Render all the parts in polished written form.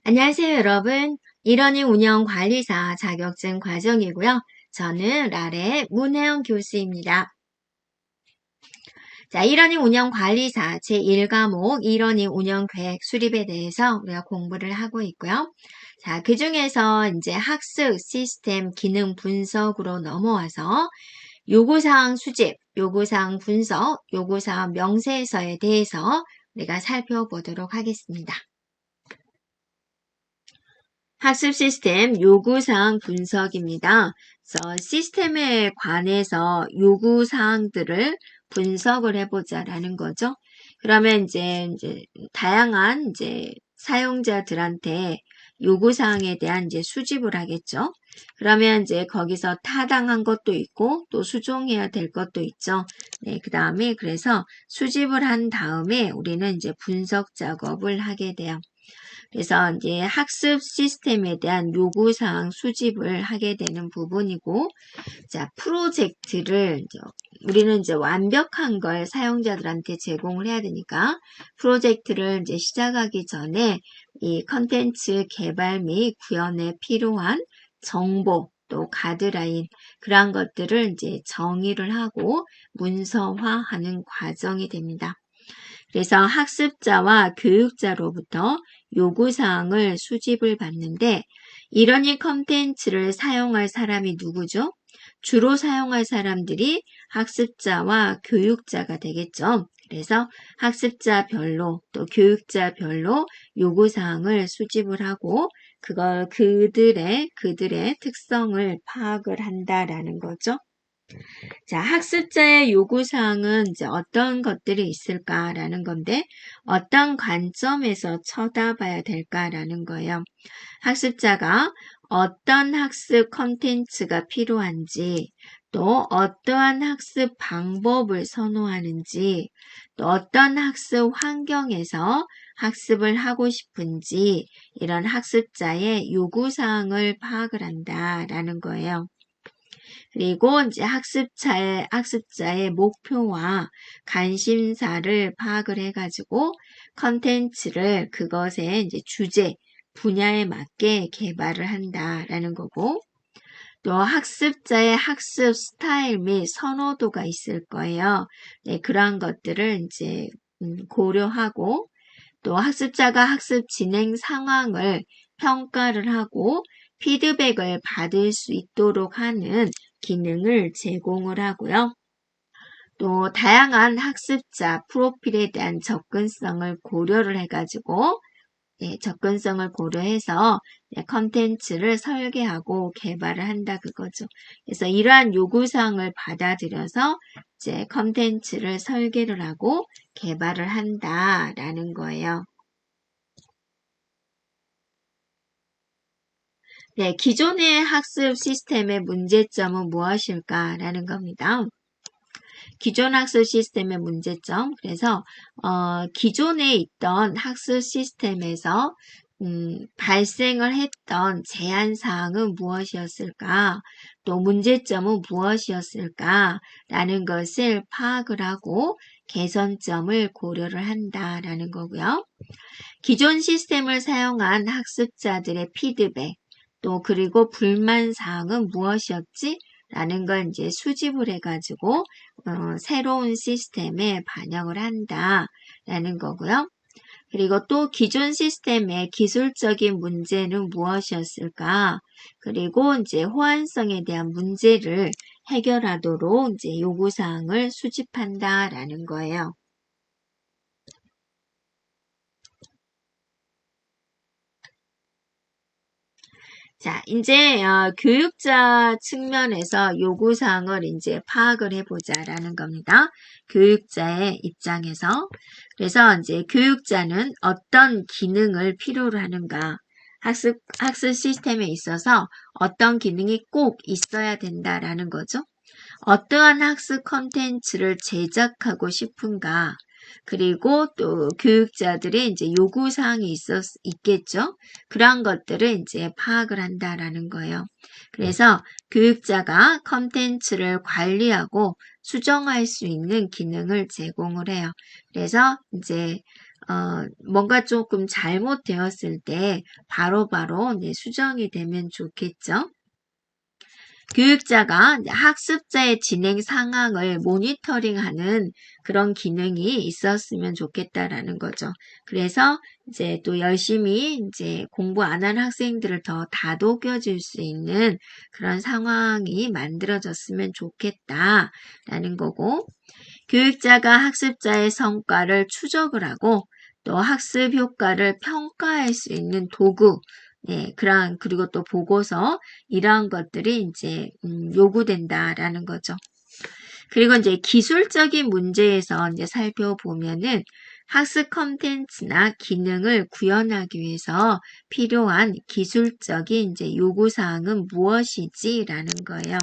안녕하세요, 여러분. 이러닝 운영 관리사 자격증 과정이고요. 저는 랄의 문혜영 교수입니다. 자, 이러닝 운영 관리사 제1과목 이러닝 운영 계획 수립에 대해서 우리가 공부를 하고 있고요. 자, 그 중에서 이제 학습 시스템 기능 분석으로 넘어와서 요구사항 수집, 요구사항 분석, 요구사항 명세서에 대해서 우리가 살펴보도록 하겠습니다. 학습 시스템 요구사항 분석입니다. 그래서 시스템에 관해서 요구사항들을 분석을 해보자라는 거죠. 그러면 이제 다양한 사용자들한테 요구사항에 대한 수집을 하겠죠. 그러면 거기서 타당한 것도 있고 또 수정해야 될 것도 있죠. 네, 그 다음에 그래서 수집을 한 다음에 우리는 분석 작업을 하게 돼요. 그래서 학습 시스템에 대한 요구사항 수집을 하게 되는 부분이고, 자, 프로젝트를 우리는 완벽한 걸 사용자들한테 제공을 해야 되니까 프로젝트를 시작하기 전에 이 컨텐츠 개발 및 구현에 필요한 정보 또 가드라인 그런 것들을 정의를 하고 문서화하는 과정이 됩니다. 그래서 학습자와 교육자로부터 요구사항을 수집을 받는데 이러닝 컨텐츠를 사용할 사람이 누구죠? 주로 사용할 사람들이 학습자와 교육자가 되겠죠. 그래서 학습자별로 또 교육자별로 요구사항을 수집을 하고 그들의 특성을 파악을 한다라는 거죠. 자, 학습자의 요구사항은 어떤 것들이 있을까라는 건데 어떤 관점에서 쳐다봐야 될까라는 거예요. 학습자가 어떤 학습 컨텐츠가 필요한지 또 어떠한 학습 방법을 선호하는지 또 어떤 학습 환경에서 학습을 하고 싶은지 이런 학습자의 요구사항을 파악을 한다라는 거예요. 그리고 학습자의 목표와 관심사를 파악을 해가지고 컨텐츠를 그것의 주제, 분야에 맞게 개발을 한다라는 거고 또 학습자의 학습 스타일 및 선호도가 있을 거예요. 네, 그러한 것들을 고려하고 또 학습자가 학습 진행 상황을 평가를 하고 피드백을 받을 수 있도록 하는 기능을 제공을 하고요. 또 다양한 학습자 프로필에 대한 접근성을 고려를 해가지고 접근성을 고려해서 컨텐츠를 설계하고 개발을 한다 그거죠. 그래서 이러한 요구사항을 받아들여서 컨텐츠를 설계를 하고 개발을 한다라는 거예요. 네, 기존의 학습 시스템의 문제점은 무엇일까라는 겁니다. 기존 학습 시스템의 문제점. 그래서 기존에 있던 학습 시스템에서 발생을 했던 제한 사항은 무엇이었을까? 또 문제점은 무엇이었을까? 라는 것을 파악을 하고 개선점을 고려를 한다라는 거고요. 기존 시스템을 사용한 학습자들의 피드백, 또 그리고 불만 사항은 무엇이었지? 라는 걸 수집을 해가지고 새로운 시스템에 반영을 한다라는 거고요. 그리고 또 기존 시스템의 기술적인 문제는 무엇이었을까? 그리고 호환성에 대한 문제를 해결하도록 요구사항을 수집한다라는 거예요. 자, 교육자 측면에서 요구사항을 파악을 해보자라는 겁니다. 교육자의 입장에서. 그래서 교육자는 어떤 기능을 필요로 하는가. 학습 시스템에 있어서 어떤 기능이 꼭 있어야 된다라는 거죠. 어떠한 학습 컨텐츠를 제작하고 싶은가. 그리고 또 교육자들의 요구사항이 있겠죠. 그러한 것들을 파악을 한다라는 거예요. 그래서 교육자가 컨텐츠를 관리하고 수정할 수 있는 기능을 제공을 해요. 그래서 뭔가 조금 잘못되었을 때 바로바로 수정이 되면 좋겠죠. 교육자가 학습자의 진행 상황을 모니터링하는 그런 기능이 있었으면 좋겠다라는 거죠. 그래서 이제 또 열심히 이제 공부 안 한 학생들을 더 다독여줄 수 있는 그런 상황이 만들어졌으면 좋겠다라는 거고, 교육자가 학습자의 성과를 추적을 하고 또 학습 효과를 평가할 수 있는 도구, 네, 그리고 또 보고서, 이러한 것들이 이제, 요구된다라는 거죠. 그리고 이제 기술적인 문제에서 이제 살펴보면은 학습 컨텐츠나 기능을 구현하기 위해서 필요한 기술적인 이제 요구사항은 무엇이지라는 거예요.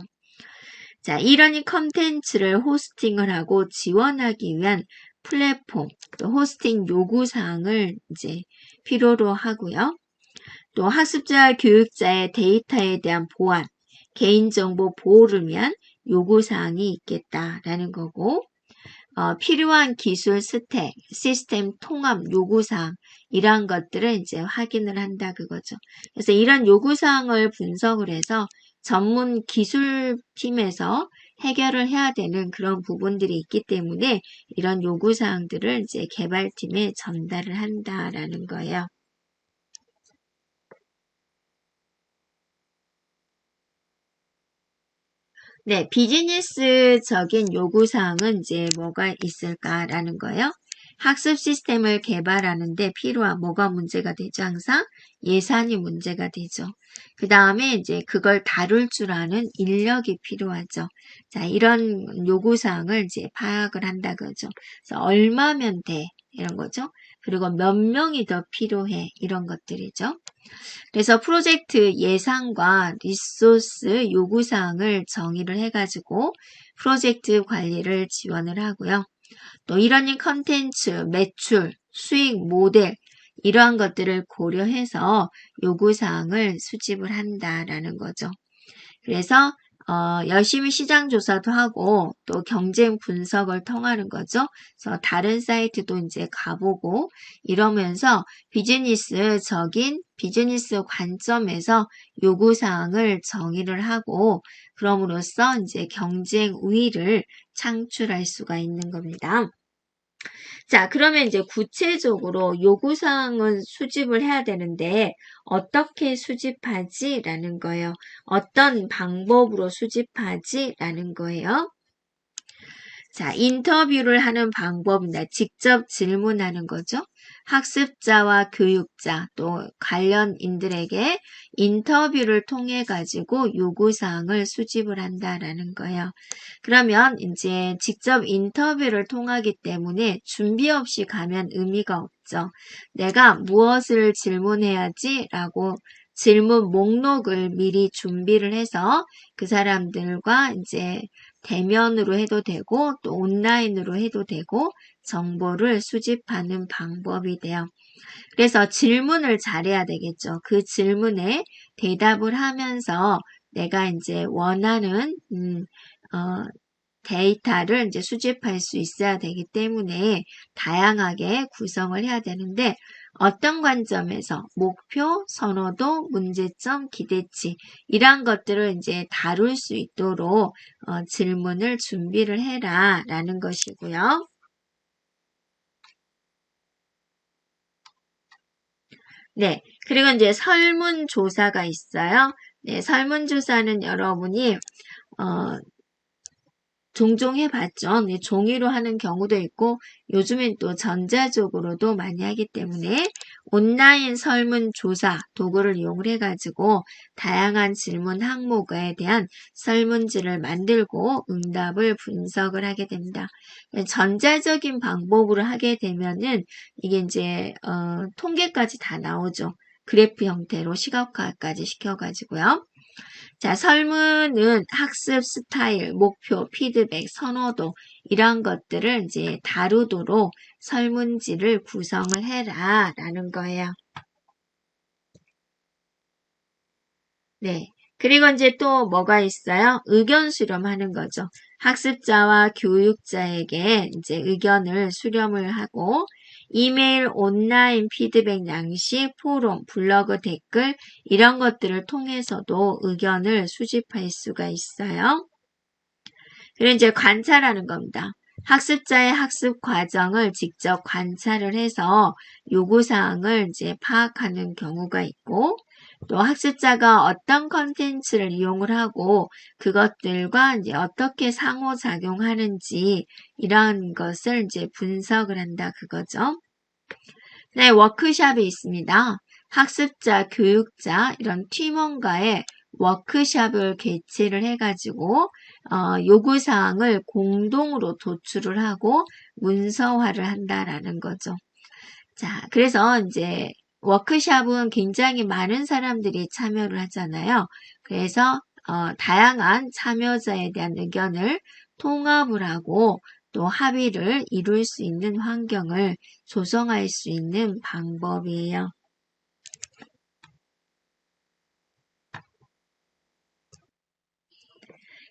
자, 이러니 컨텐츠를 호스팅을 하고 지원하기 위한 플랫폼, 또 호스팅 요구사항을 이제 필요로 하고요. 또 학습자와 교육자의 데이터에 대한 보안, 개인정보 보호를 위한 요구사항이 있겠다라는 거고, 필요한 기술 스택, 시스템 통합 요구사항, 이러한 것들을 이제 확인을 한다 그거죠. 그래서 이런 요구사항을 분석을 해서 전문 기술팀에서 해결을 해야 되는 그런 부분들이 있기 때문에 이런 요구사항들을 이제 개발팀에 전달을 한다라는 거예요. 네, 비즈니스적인 요구사항은 이제 뭐가 있을까라는 거예요. 학습 시스템을 개발하는데 필요한 뭐가 문제가 되죠? 항상 예산이 문제가 되죠. 그 다음에 이제 그걸 다룰 줄 아는 인력이 필요하죠. 자, 이런 요구사항을 이제 파악을 한다 그러죠. 그래서 얼마면 돼? 이런 거죠. 그리고 몇 명이 더 필요해? 이런 것들이죠. 그래서 프로젝트 예산과 리소스 요구사항을 정의를 해가지고 프로젝트 관리를 지원을 하고요. 또 이러닝 컨텐츠, 매출, 수익 모델, 이러한 것들을 고려해서 요구사항을 수집을 한다라는 거죠. 그래서 열심히 시장 조사도 하고 또 경쟁 분석을 통하는 거죠. 그래서 다른 사이트도 이제 가보고 이러면서 비즈니스적인 비즈니스 관점에서 요구사항을 정의를 하고 그럼으로써 이제 경쟁 우위를 창출할 수가 있는 겁니다. 자, 그러면 이제 구체적으로 요구사항은 수집을 해야 되는데 어떻게 수집하지? 라는 거예요. 어떤 방법으로 수집하지? 라는 거예요. 자, 인터뷰를 하는 방법입니다. 직접 질문하는 거죠. 학습자와 교육자 또 관련인들에게 인터뷰를 통해 가지고 요구사항을 수집을 한다라는 거예요. 그러면 이제 직접 인터뷰를 통하기 때문에 준비 없이 가면 의미가 없죠. 내가 무엇을 질문해야지 라고 질문 목록을 미리 준비를 해서 그 사람들과 이제 대면으로 해도 되고 또 온라인으로 해도 되고 정보를 수집하는 방법이 돼요. 그래서 질문을 잘해야 되겠죠. 그 질문에 대답을 하면서 내가 이제 원하는 데이터를 이제 수집할 수 있어야 되기 때문에 다양하게 구성을 해야 되는데 어떤 관점에서 목표, 선호도, 문제점, 기대치 이러한 것들을 이제 다룰 수 있도록 질문을 준비를 해라 라는 것이고요. 네, 그리고 이제 설문조사가 있어요. 네, 설문조사는 여러분이 종종 해봤죠. 네, 종이로 하는 경우도 있고 요즘엔 또 전자적으로도 많이 하기 때문에 온라인 설문조사 도구를 이용을 해가지고 다양한 질문 항목에 대한 설문지를 만들고 응답을 분석을 하게 됩니다. 전자적인 방법으로 하게 되면은 이게 이제 통계까지 다 나오죠. 그래프 형태로 시각화까지 시켜가지고요. 자, 설문은 학습 스타일, 목표, 피드백, 선호도 이런 것들을 이제 다루도록 설문지를 구성을 해라 라는 거예요. 네. 그리고 이제 또 뭐가 있어요? 의견 수렴하는 거죠. 학습자와 교육자에게 이제 의견을 수렴을 하고 이메일, 온라인 피드백 양식, 포럼, 블로그 댓글 이런 것들을 통해서도 의견을 수집할 수가 있어요. 그리고 이제 관찰하는 겁니다. 학습자의 학습 과정을 직접 관찰을 해서 요구사항을 이제 파악하는 경우가 있고, 또 학습자가 어떤 컨텐츠를 이용을 하고 그것들과 이제 어떻게 상호작용하는지 이런 것을 이제 분석을 한다 그거죠. 네, 워크숍이 있습니다. 학습자, 교육자 이런 팀원과의 워크숍을 개최를 해가지고 요구사항을 공동으로 도출을 하고 문서화를 한다라는 거죠. 자, 그래서 이제 워크숍은 굉장히 많은 사람들이 참여를 하잖아요. 그래서 다양한 참여자에 대한 의견을 통합을 하고 또 합의를 이룰 수 있는 환경을 조성할 수 있는 방법이에요.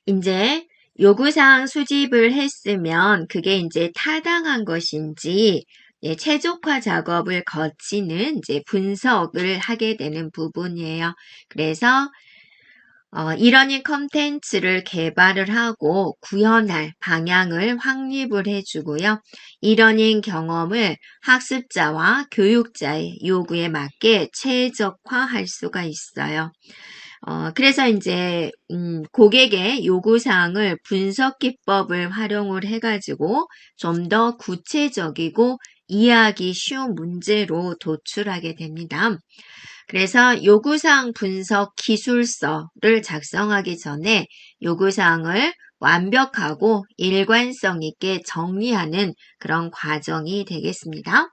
이제 요구사항 수집을 했으면 그게 이제 타당한 것인지 최적화 작업을 거치는 이제 분석을 하게 되는 부분이에요. 그래서 이러니 컨텐츠를 개발을 하고 구현할 방향을 확립을 해주고요. 이러닝 경험을 학습자와 교육자의 요구에 맞게 최적화할 수가 있어요. 그래서 이제 고객의 요구사항을 분석 기법을 활용을 해가지고 좀 더 구체적이고 이해하기 쉬운 문제로 도출하게 됩니다. 그래서 요구사항 분석 기술서를 작성하기 전에 요구사항을 완벽하고 일관성 있게 정리하는 그런 과정이 되겠습니다.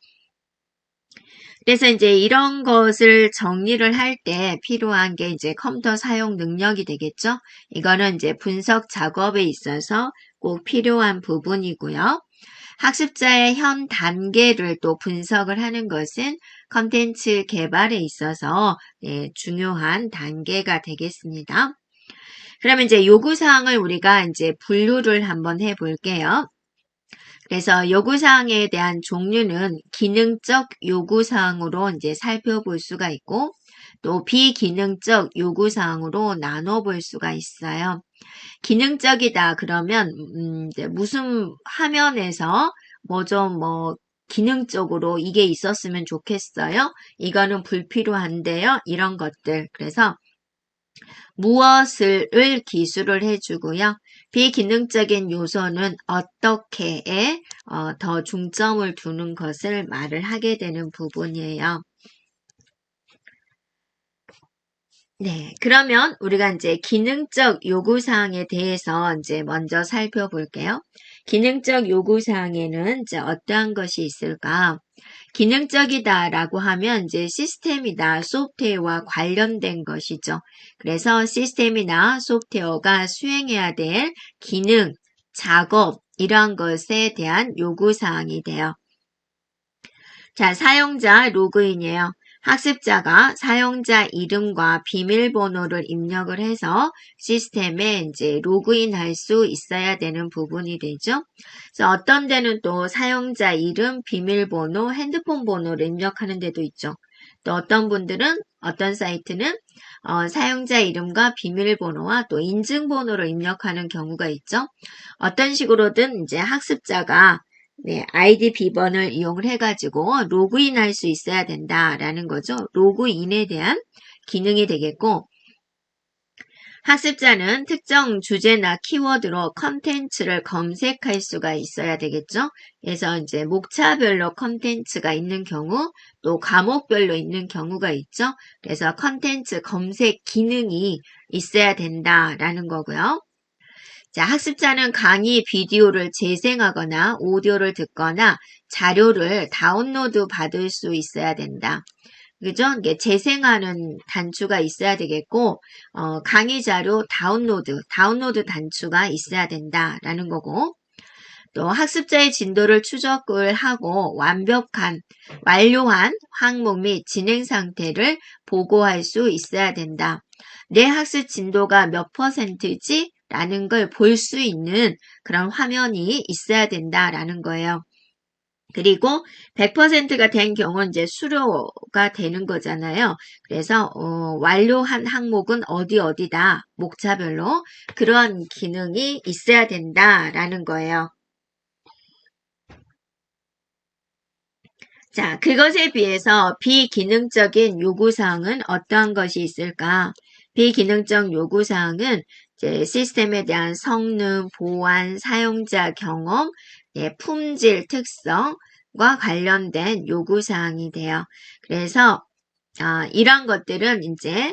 그래서 이제 이런 것을 정리를 할 때 필요한 게 이제 컴퓨터 사용 능력이 되겠죠. 이거는 이제 분석 작업에 있어서 꼭 필요한 부분이고요. 학습자의 현 단계를 또 분석을 하는 것은 컨텐츠 개발에 있어서 중요한 단계가 되겠습니다. 그러면 이제 요구사항을 우리가 이제 분류를 한번 해볼게요. 그래서 요구사항에 대한 종류는 기능적 요구사항으로 이제 살펴볼 수가 있고 또 비기능적 요구사항으로 나눠볼 수가 있어요. 기능적이다 그러면 이제 무슨 화면에서 뭐 기능적으로 이게 있었으면 좋겠어요. 이거는 불필요한데요. 이런 것들. 그래서 무엇을 기술을 해주고요. 비기능적인 요소는 어떻게에 더 중점을 두는 것을 말을 하게 되는 부분이에요. 네, 그러면 우리가 이제 기능적 요구사항에 대해서 이제 먼저 살펴볼게요. 기능적 요구사항에는 이제 어떠한 것이 있을까? 기능적이다라고 하면 이제 시스템이나 소프트웨어와 관련된 것이죠. 그래서 시스템이나 소프트웨어가 수행해야 될 기능, 작업 이러한 것에 대한 요구사항이 돼요. 자, 사용자 로그인이에요. 학습자가 사용자 이름과 비밀번호를 입력을 해서 시스템에 이제 로그인할 수 있어야 되는 부분이 되죠. 그래서 어떤 데는 또 사용자 이름, 비밀번호, 핸드폰 번호를 입력하는 데도 있죠. 또 어떤 분들은 어떤 사이트는 사용자 이름과 비밀번호와 또 인증번호를 입력하는 경우가 있죠. 어떤 식으로든 이제 학습자가 아이디 비번을 이용을 해가지고 로그인할 수 있어야 된다라는 거죠. 로그인에 대한 기능이 되겠고 학습자는 특정 주제나 키워드로 컨텐츠를 검색할 수가 있어야 되겠죠. 그래서 이제 목차별로 컨텐츠가 있는 경우 또 과목별로 있는 경우가 있죠. 그래서 컨텐츠 검색 기능이 있어야 된다라는 거고요. 자, 학습자는 강의 비디오를 재생하거나 오디오를 듣거나 자료를 다운로드 받을 수 있어야 된다. 그죠? 이게 재생하는 단추가 있어야 되겠고, 강의 자료 다운로드 단추가 있어야 된다라는 거고, 또 학습자의 진도를 추적을 하고 완료한 항목 및 진행 상태를 보고할 수 있어야 된다. 내 학습 진도가 몇 %지? 라는 걸 볼 수 있는 그런 화면이 있어야 된다라는 거예요. 그리고 100%가 된 경우는 이제 수료가 되는 거잖아요. 그래서 완료한 항목은 어디다 목차별로 그런 기능이 있어야 된다라는 거예요. 자, 그것에 비해서 비기능적인 요구사항은 어떠한 것이 있을까? 비기능적 요구사항은 이제 시스템에 대한 성능, 보안, 사용자 경험, 품질, 특성과 관련된 요구사항이 돼요. 그래서 이런 것들은 이제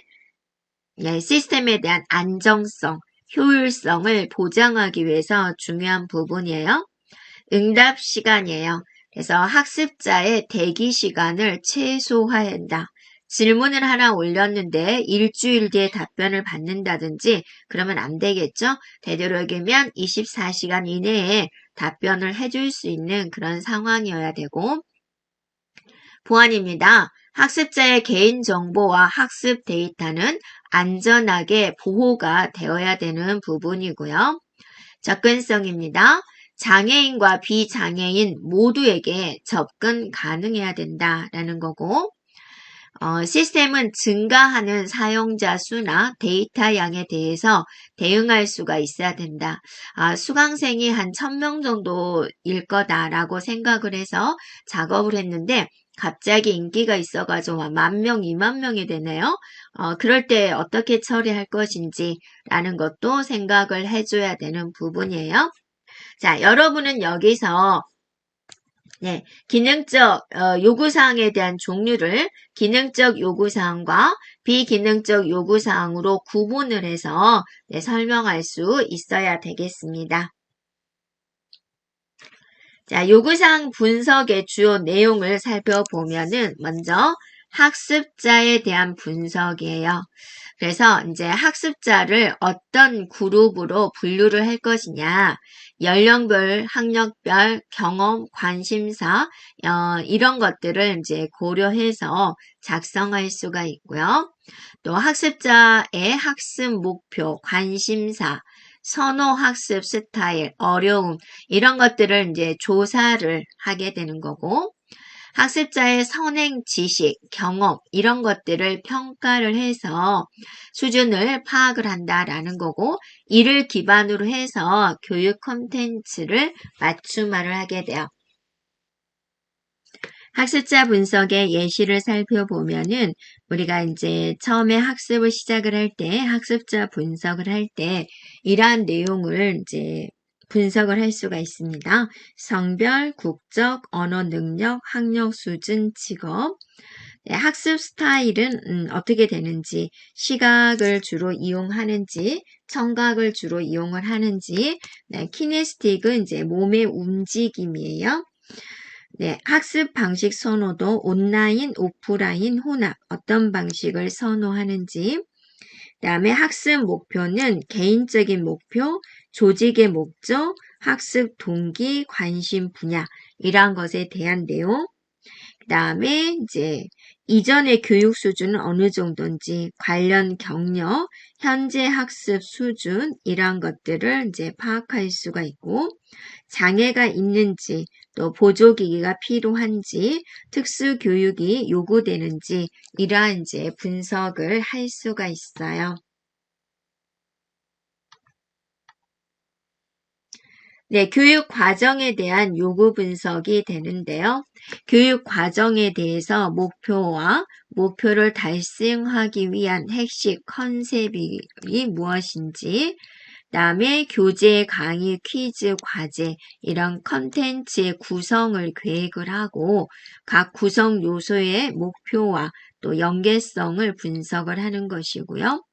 시스템에 대한 안정성, 효율성을 보장하기 위해서 중요한 부분이에요. 응답 시간이에요. 그래서 학습자의 대기 시간을 최소화한다. 질문을 하나 올렸는데 일주일 뒤에 답변을 받는다든지 그러면 안 되겠죠? 되도록이면 24시간 이내에 답변을 해줄 수 있는 그런 상황이어야 되고 보안입니다. 학습자의 개인정보와 학습 데이터는 안전하게 보호가 되어야 되는 부분이고요. 접근성입니다. 장애인과 비장애인 모두에게 접근 가능해야 된다라는 거고 시스템은 증가하는 사용자 수나 데이터 양에 대해서 대응할 수가 있어야 된다. 수강생이 한 1000명 정도일 거다라고 생각을 해서 작업을 했는데 갑자기 인기가 있어가지고 10,000명, 20,000명이 되네요. 그럴 때 어떻게 처리할 것인지 라는 것도 생각을 해줘야 되는 부분이에요. 자, 여러분은 여기서 기능적 요구사항에 대한 종류를 기능적 요구사항과 비기능적 요구사항으로 구분을 해서 설명할 수 있어야 되겠습니다. 자, 요구사항 분석의 주요 내용을 살펴보면은 먼저 학습자에 대한 분석이에요. 그래서 이제 학습자를 어떤 그룹으로 분류를 할 것이냐, 연령별, 학력별, 경험, 관심사 이런 것들을 이제 고려해서 작성할 수가 있고요. 또 학습자의 학습 목표, 관심사, 선호 학습 스타일, 어려움 이런 것들을 이제 조사를 하게 되는 거고 학습자의 선행 지식, 경험 이런 것들을 평가를 해서 수준을 파악을 한다라는 거고 이를 기반으로 해서 교육 콘텐츠를 맞춤화를 하게 돼요. 학습자 분석의 예시를 살펴보면은 우리가 이제 처음에 학습을 시작을 할 때 학습자 분석을 할 때 이러한 내용을 이제 분석을 할 수가 있습니다. 성별, 국적, 언어 능력, 학력 수준, 직업, 학습 스타일은 어떻게 되는지, 시각을 주로 이용하는지, 청각을 주로 이용을 하는지, 키네스틱은 이제 몸의 움직임이에요. 학습 방식 선호도 온라인, 오프라인, 혼합 어떤 방식을 선호하는지 그다음에 학습 목표는 개인적인 목표, 조직의 목적, 학습 동기, 관심 분야 이러한 것에 대한 내용 그다음에 이제 이전의 교육 수준은 어느 정도인지 관련 경력, 현재 학습 수준 이러한 것들을 이제 파악할 수가 있고 장애가 있는지 또 보조기기가 필요한지 특수 교육이 요구되는지 이러한 이제 분석을 할 수가 있어요. 교육 과정에 대한 요구 분석이 되는데요. 교육 과정에 대해서 목표와 목표를 달성하기 위한 핵심 컨셉이 무엇인지 그다음에 교재, 강의, 퀴즈, 과제 이런 컨텐츠의 구성을 계획을 하고 각 구성 요소의 목표와 또 연계성을 분석을 하는 것이고요.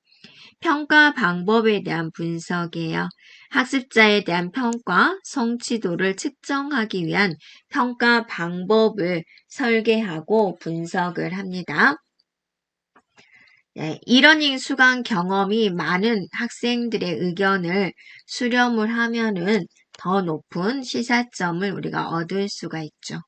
평가 방법에 대한 분석이에요. 학습자에 대한 평가, 성취도를 측정하기 위한 평가 방법을 설계하고 분석을 합니다. 이러닝 수강 경험이 많은 학생들의 의견을 수렴을 하면은 더 높은 시사점을 우리가 얻을 수가 있죠.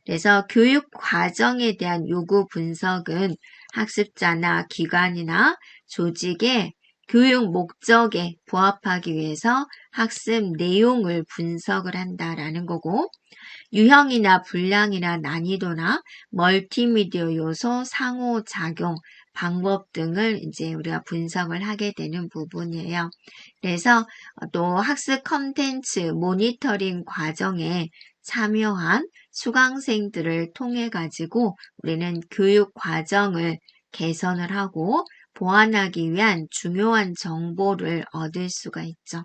그래서 교육 과정에 대한 요구 분석은 학습자나 기관이나 조직의 교육 목적에 부합하기 위해서 학습 내용을 분석을 한다라는 거고 유형이나 분량이나 난이도나 멀티미디어 요소, 상호작용, 방법 등을 이제 우리가 분석을 하게 되는 부분이에요. 그래서 또 학습 컨텐츠 모니터링 과정에 참여한 수강생들을 통해 가지고 우리는 교육 과정을 개선을 하고 보완하기 위한 중요한 정보를 얻을 수가 있죠.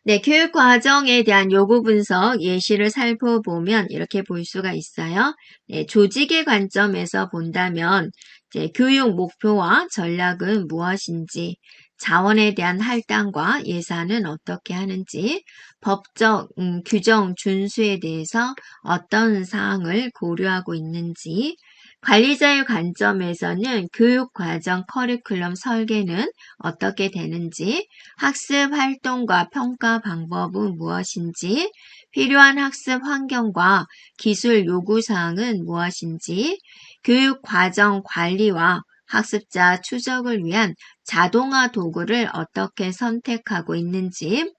네, 교육 과정에 대한 요구 분석 예시를 살펴보면 이렇게 볼 수가 있어요. 네, 조직의 관점에서 본다면 이제 교육 목표와 전략은 무엇인지, 자원에 대한 할당과 예산은 어떻게 하는지, 법적 규정 준수에 대해서 어떤 사항을 고려하고 있는지, 관리자의 관점에서는 교육과정 커리큘럼 설계는 어떻게 되는지, 학습 활동과 평가 방법은 무엇인지, 필요한 학습 환경과 기술 요구사항은 무엇인지, 교육과정 관리와 학습자 추적을 위한 자동화 도구를 어떻게 선택하고 있는지,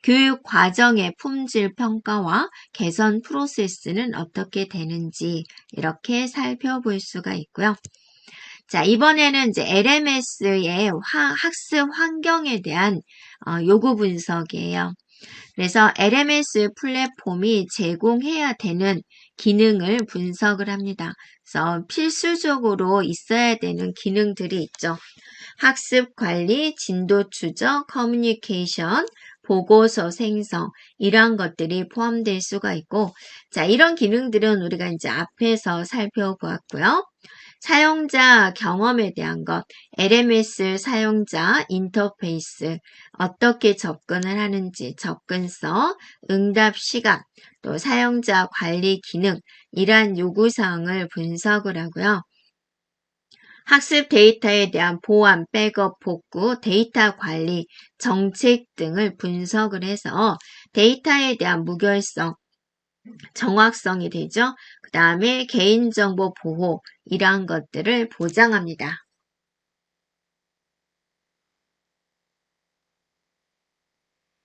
교육 과정의 품질 평가와 개선 프로세스는 어떻게 되는지 이렇게 살펴볼 수가 있고요. 자, 이번에는 이제 LMS의 학습 환경에 대한 요구 분석이에요. 그래서 LMS 플랫폼이 제공해야 되는 기능을 분석을 합니다. 그래서 필수적으로 있어야 되는 기능들이 있죠. 학습 관리, 진도 추적, 커뮤니케이션, 보고서 생성 이러한 것들이 포함될 수가 있고, 자, 이런 기능들은 우리가 이제 앞에서 살펴보았고요. 사용자 경험에 대한 것, LMS 사용자 인터페이스, 어떻게 접근을 하는지, 접근성, 응답 시간, 또 사용자 관리 기능, 이러한 요구사항을 분석을 하고요. 학습 데이터에 대한 보안, 백업, 복구, 데이터 관리, 정책 등을 분석을 해서 데이터에 대한 무결성, 정확성이 되죠. 그 다음에 개인정보 보호 이러한 것들을 보장합니다.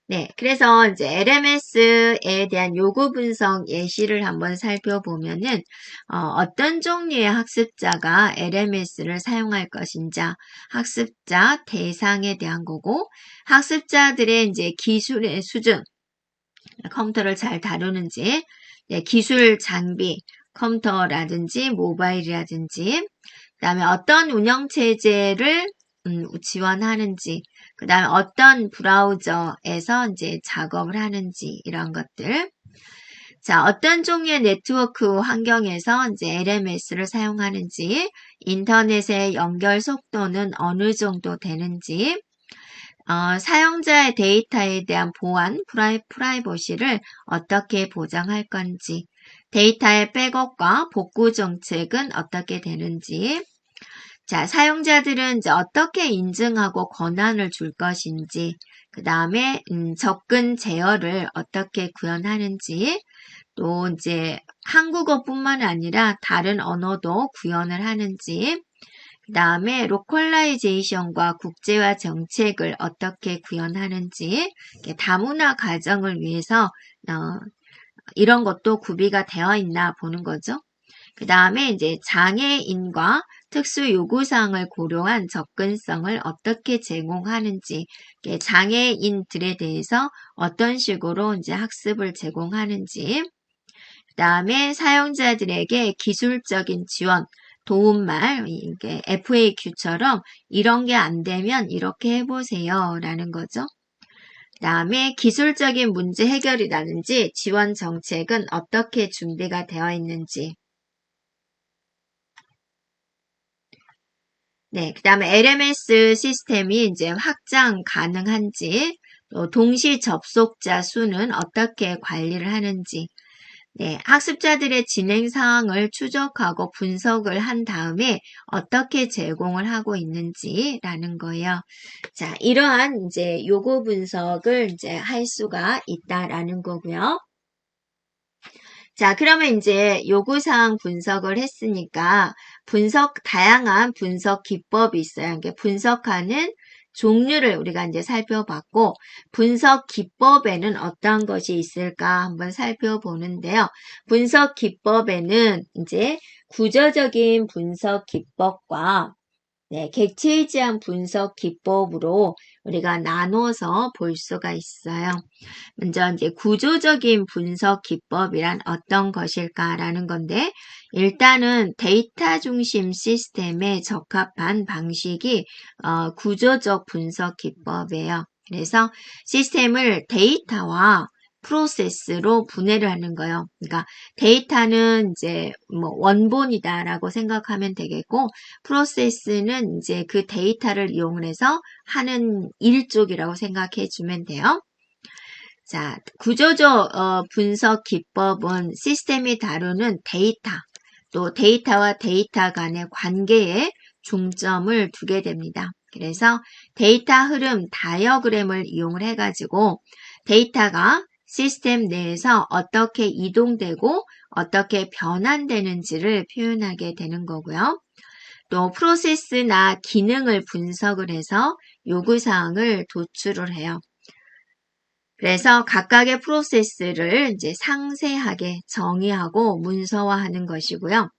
네, 그래서 이제 LMS에 대한 요구 분석 예시를 한번 살펴보면은 어떤 종류의 학습자가 LMS를 사용할 것인지 학습자 대상에 대한 거고 학습자들의 이제 기술의 수준 컴퓨터를 잘 다루는지 네, 기술 장비 컴퓨터라든지 모바일이라든지 그다음에 어떤 운영체제를 지원하는지, 그 다음에 어떤 브라우저에서 이제 작업을 하는지, 이런 것들. 자, 어떤 종류의 네트워크 환경에서 이제 LMS를 사용하는지, 인터넷의 연결 속도는 어느 정도 되는지, 사용자의 데이터에 대한 보안, 프라이버시를 어떻게 보장할 건지, 데이터의 백업과 복구 정책은 어떻게 되는지, 자, 사용자들은 이제 어떻게 인증하고 권한을 줄 것인지, 그 다음에 접근 제어를 어떻게 구현하는지, 또 이제 한국어뿐만 아니라 다른 언어도 구현을 하는지, 그 다음에 로컬라이제이션과 국제화 정책을 어떻게 구현하는지, 다문화 가정을 위해서 이런 것도 구비가 되어 있나 보는 거죠. 그 다음에 이제 장애인과 특수 요구사항을 고려한 접근성을 어떻게 제공하는지, 장애인들에 대해서 어떤 식으로 이제 학습을 제공하는지, 그 다음에 사용자들에게 기술적인 지원, 도움말, 이게 FAQ처럼 이런 게 안 되면 이렇게 해보세요 라는 거죠. 그 다음에 기술적인 문제 해결이라든지 지원 정책은 어떻게 준비가 되어 있는지, 네, 그 다음에 LMS 시스템이 이제 확장 가능한지, 또 동시 접속자 수는 어떻게 관리를 하는지, 네, 학습자들의 진행 사항을 추적하고 분석을 한 다음에 어떻게 제공을 하고 있는지라는 거예요. 자, 이러한 이제 요구 분석을 이제 할 수가 있다라는 거고요. 자, 그러면 이제 요구사항 분석을 했으니까 다양한 분석 기법이 있어요. 이게 분석하는 종류를 우리가 이제 살펴봤고, 분석 기법에는 어떠한 것이 있을까 한번 살펴보는데요. 분석 기법에는 이제 구조적인 분석 기법과 객체에 대한 분석 기법으로 우리가 나눠서 볼 수가 있어요. 먼저 이제 구조적인 분석 기법이란 어떤 것일까라는 건데, 일단은 데이터 중심 시스템에 적합한 방식이 구조적 분석 기법이에요. 그래서 시스템을 데이터와 프로세스로 분해를 하는 거예요. 그러니까 데이터는 이제 뭐 원본이다라고 생각하면 되겠고, 프로세스는 이제 그 데이터를 이용을 해서 하는 일 쪽이라고 생각해 주면 돼요. 자, 구조적 분석 기법은 시스템이 다루는 데이터, 또 데이터와 데이터 간의 관계에 중점을 두게 됩니다. 그래서 데이터 흐름 다이어그램을 이용을 해가지고 데이터가 시스템 내에서 어떻게 이동되고 어떻게 변환되는지를 표현하게 되는 거고요. 또 프로세스나 기능을 분석을 해서 요구사항을 도출을 해요. 그래서 각각의 프로세스를 이제 상세하게 정의하고 문서화하는 것이고요.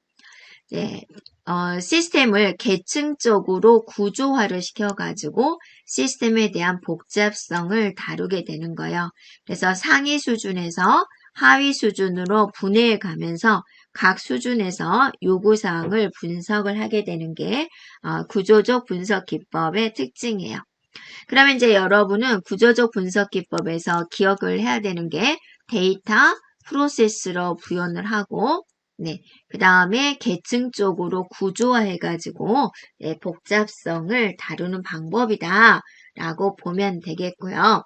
시스템을 계층적으로 구조화를 시켜가지고 시스템에 대한 복잡성을 다루게 되는 거예요. 그래서 상위 수준에서 하위 수준으로 분해해 가면서 각 수준에서 요구사항을 분석을 하게 되는 게 구조적 분석 기법의 특징이에요. 그러면 이제 여러분은 구조적 분석 기법에서 기억을 해야 되는 게 데이터, 프로세스로 구현을 하고 그 다음에 계층적으로 구조화해가지고 복잡성을 다루는 방법이다 라고 보면 되겠고요.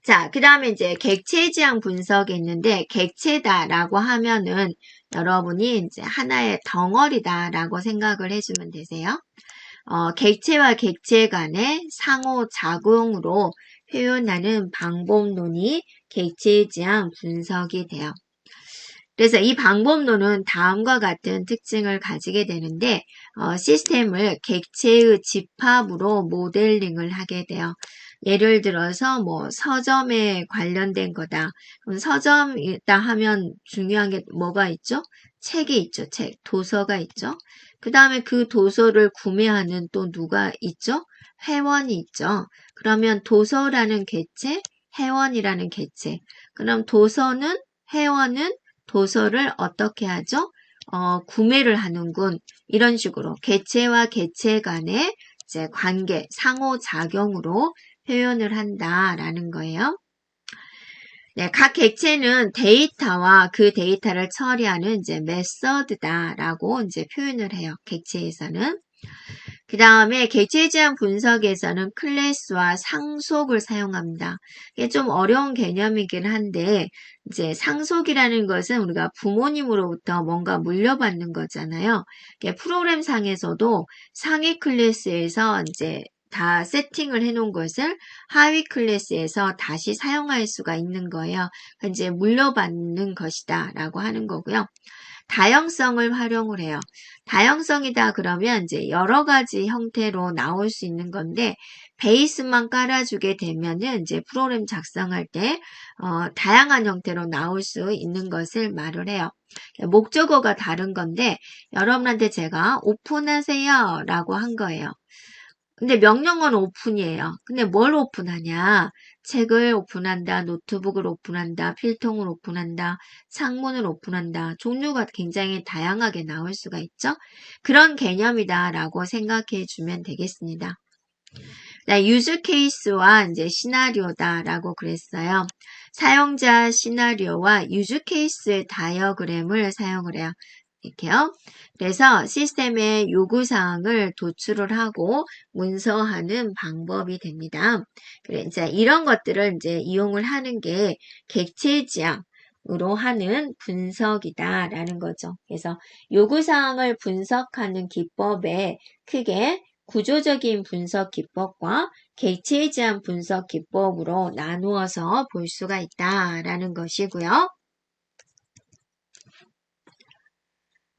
자, 그 다음에 이제 객체 지향 분석이 있는데 객체다라고 하면은 여러분이 이제 하나의 덩어리다라고 생각을 해주면 되세요. 객체와 객체 간의 상호작용으로 표현하는 방법론이 객체 지향 분석이 돼요. 그래서 이 방법론은 다음과 같은 특징을 가지게 되는데 시스템을 객체의 집합으로 모델링을 하게 돼요. 예를 들어서 뭐 서점에 관련된 거다. 그럼 서점이다 하면 중요한 게 뭐가 있죠? 책이 있죠. 책, 도서가 있죠. 그 다음에 그 도서를 구매하는 또 누가 있죠? 회원이 있죠. 그러면 도서라는 객체, 회원이라는 객체. 그럼 도서는, 회원은 도서를 어떻게 하죠? 구매를 하는군. 이런 식으로 객체와 객체 간의 이제 관계, 상호작용으로 표현을 한다라는 거예요. 각 객체는 데이터와 그 데이터를 처리하는 이제 메서드다라고 이제 표현을 해요. 객체에서는. 그 다음에 객체 지향 분석에서는 클래스와 상속을 사용합니다. 이게 좀 어려운 개념이긴 한데 이제 상속이라는 것은 우리가 부모님으로부터 뭔가 물려받는 거잖아요. 프로그램 상에서도 상위 클래스에서 이제 다 세팅을 해놓은 것을 하위 클래스에서 다시 사용할 수가 있는 거예요. 이제 물려받는 것이다 라고 하는 거고요. 다형성을 활용을 해요. 다형성이다 그러면 이제 여러 가지 형태로 나올 수 있는 건데 베이스만 깔아주게 되면은 이제 프로그램 작성할 때 다양한 형태로 나올 수 있는 것을 말을 해요. 목적어가 다른 건데 여러분한테 제가 오픈하세요 라고 한 거예요. 근데 명령어는 오픈이에요. 근데 뭘 오픈하냐? 책을 오픈한다, 노트북을 오픈한다, 필통을 오픈한다, 창문을 오픈한다. 종류가 굉장히 다양하게 나올 수가 있죠. 그런 개념이다라고 생각해 주면 되겠습니다. 유즈 케이스와 이제 시나리오다라고 그랬어요. 사용자 시나리오와 유즈 케이스의 다이어그램을 사용을 해요. 이렇게요. 그래서 시스템의 요구사항을 도출을 하고 문서하는 방법이 됩니다. 그래, 이제 이런 것들을 이제 이용을 하는 게 객체 지향으로 하는 분석이다라는 거죠. 그래서 요구사항을 분석하는 기법에 크게 구조적인 분석 기법과 객체에 대한 분석 기법으로 나누어서 볼 수가 있다라는 것이고요.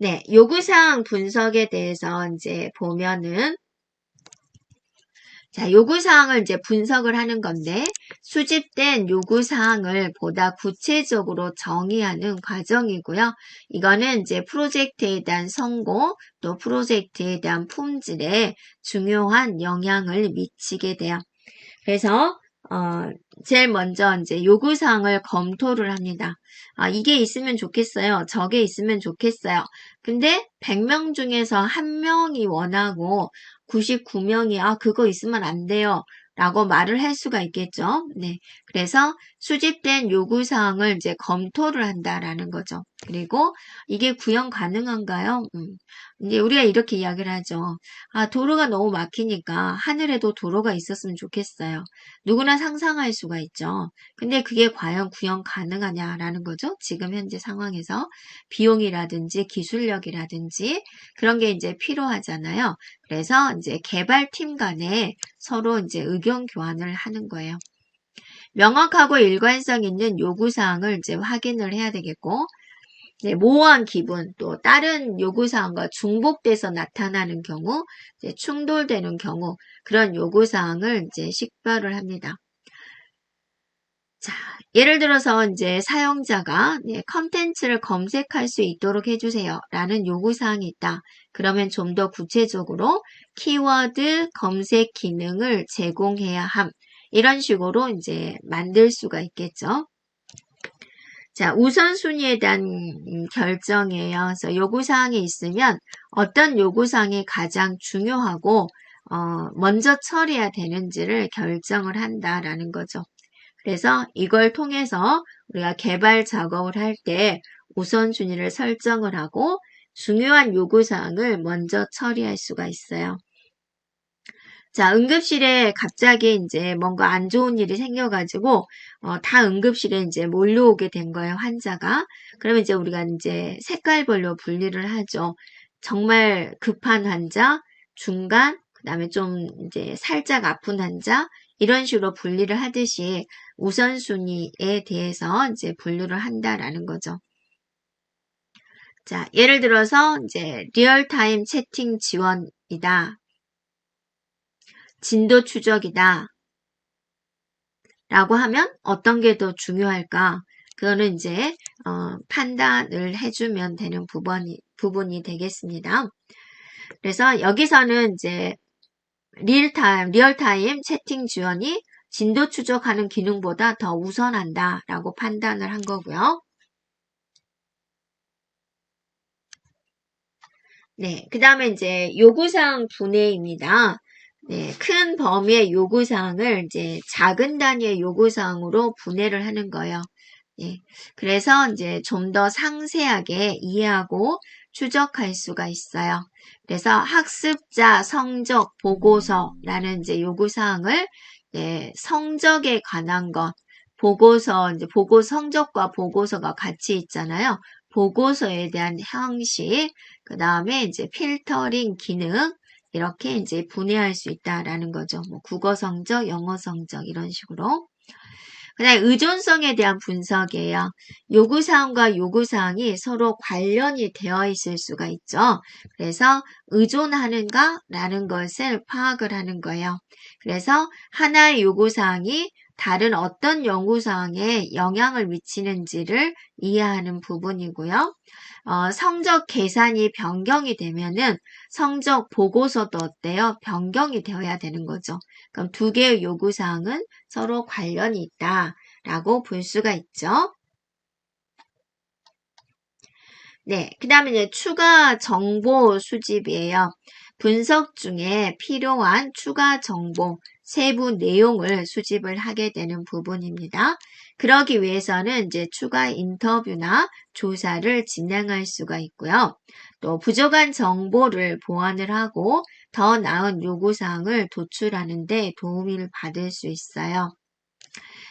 네, 요구사항 분석에 대해서 이제 보면은 자, 요구사항을 이제 분석을 하는 건데, 수집된 요구사항을 보다 구체적으로 정의하는 과정이고요. 이거는 이제 프로젝트에 대한 성공, 또 프로젝트에 대한 품질에 중요한 영향을 미치게 돼요. 그래서, 제일 먼저 이제 요구사항을 검토를 합니다. 이게 있으면 좋겠어요. 저게 있으면 좋겠어요. 근데 100명 중에서 1명이 원하고 99명이 그거 있으면 안 돼요. 라고 말을 할 수가 있겠죠. 네. 그래서 수집된 요구사항을 이제 검토를 한다라는 거죠. 그리고 이게 구현 가능한가요? 이제 우리가 이렇게 이야기를 하죠. 도로가 너무 막히니까 하늘에도 도로가 있었으면 좋겠어요. 누구나 상상할 수가 있죠. 근데 그게 과연 구현 가능하냐라는 거죠. 지금 현재 상황에서 비용이라든지 기술력이라든지 그런 게 이제 필요하잖아요. 그래서 이제 개발팀 간에 서로 이제 의견 교환을 하는 거예요. 명확하고 일관성 있는 요구사항을 이제 확인을 해야 되겠고, 네, 모호한 기분, 또 다른 요구사항과 중복돼서 나타나는 경우, 이제 충돌되는 경우, 그런 요구사항을 이제 식별을 합니다. 자, 예를 들어서 이제 사용자가 컨텐츠를 검색할 수 있도록 해주세요 라는 요구사항이 있다. 그러면 좀 더 구체적으로 키워드 검색 기능을 제공해야 함. 이런 식으로 이제 만들 수가 있겠죠. 자, 우선순위에 대한 결정이에요. 그래서 요구사항이 있으면 어떤 요구사항이 가장 중요하고 먼저 처리해야 되는지를 결정을 한다라는 거죠. 그래서 이걸 통해서 우리가 개발 작업을 할 때 우선순위를 설정을 하고 중요한 요구사항을 먼저 처리할 수가 있어요. 자, 응급실에 갑자기 이제 뭔가 안 좋은 일이 생겨가지고, 다 응급실에 이제 몰려오게 된 거예요, 환자가. 그러면 이제 우리가 이제 색깔별로 분리를 하죠. 정말 급한 환자, 중간, 그 다음에 좀 이제 살짝 아픈 환자, 이런 식으로 분리를 하듯이 우선순위에 대해서 이제 분류를 한다라는 거죠. 자, 예를 들어서 이제 리얼타임 채팅 지원이다. 진도 추적이다. 라고 하면 어떤 게 더 중요할까? 그거는 이제 판단을 해주면 되는 부분이 되겠습니다. 그래서 여기서는 이제 리얼타임 채팅 지원이 진도 추적하는 기능보다 더 우선한다 라고 판단을 한 거고요. 네, 그 다음에 이제 요구사항 분해입니다. 네, 큰 범위의 요구사항을 이제 작은 단위의 요구사항으로 분해를 하는 거예요. 네, 그래서 이제 좀 더 상세하게 이해하고 추적할 수가 있어요. 그래서 학습자 성적 보고서라는 이제 요구사항을 성적에 관한 것, 보고서, 이제 성적과 보고서가 같이 있잖아요. 보고서에 대한 형식, 그 다음에 이제 필터링 기능, 이렇게 이제 분해할 수 있다라는 거죠. 뭐 국어 성적, 영어 성적 이런 식으로. 그 다음에 의존성에 대한 분석이에요. 요구사항과 요구사항이 서로 관련이 되어 있을 수가 있죠. 그래서 의존하는가? 라는 것을 파악을 하는 거예요. 그래서 하나의 요구사항이 다른 어떤 요구사항에 영향을 미치는지를 이해하는 부분이고요. 성적 계산이 변경이 되면은 성적 보고서도 어때요? 변경이 되어야 되는 거죠. 그럼 두 개의 요구사항은 서로 관련이 있다라고 볼 수가 있죠. 네, 그 다음에 이제 추가 정보 수집이에요. 분석 중에 필요한 추가 정보, 세부 내용을 수집을 하게 되는 부분입니다. 그러기 위해서는 이제 추가 인터뷰나 조사를 진행할 수가 있고요. 또 부족한 정보를 보완을 하고 더 나은 요구사항을 도출하는 데 도움을 받을 수 있어요.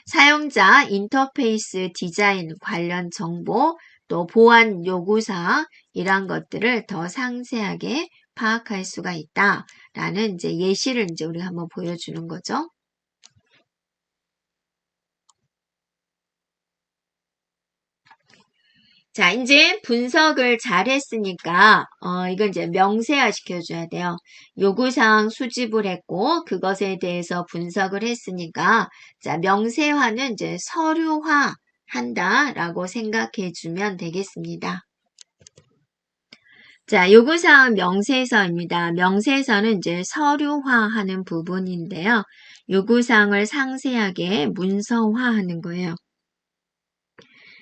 사용자 인터페이스 디자인 관련 정보, 또 보안 요구사항 이런 것들을 더 상세하게 파악할 수가 있다라는 이제 예시를 이제 우리가 한번 보여주는 거죠. 자, 이제 분석을 잘 했으니까, 이건 이제 명세화 시켜줘야 돼요. 요구사항 수집을 했고, 그것에 대해서 분석을 했으니까, 자, 명세화는 이제 서류화 한다라고 생각해주면 되겠습니다. 자, 요구사항 명세서입니다. 명세서는 이제 서류화하는 부분인데요. 요구사항을 상세하게 문서화하는 거예요.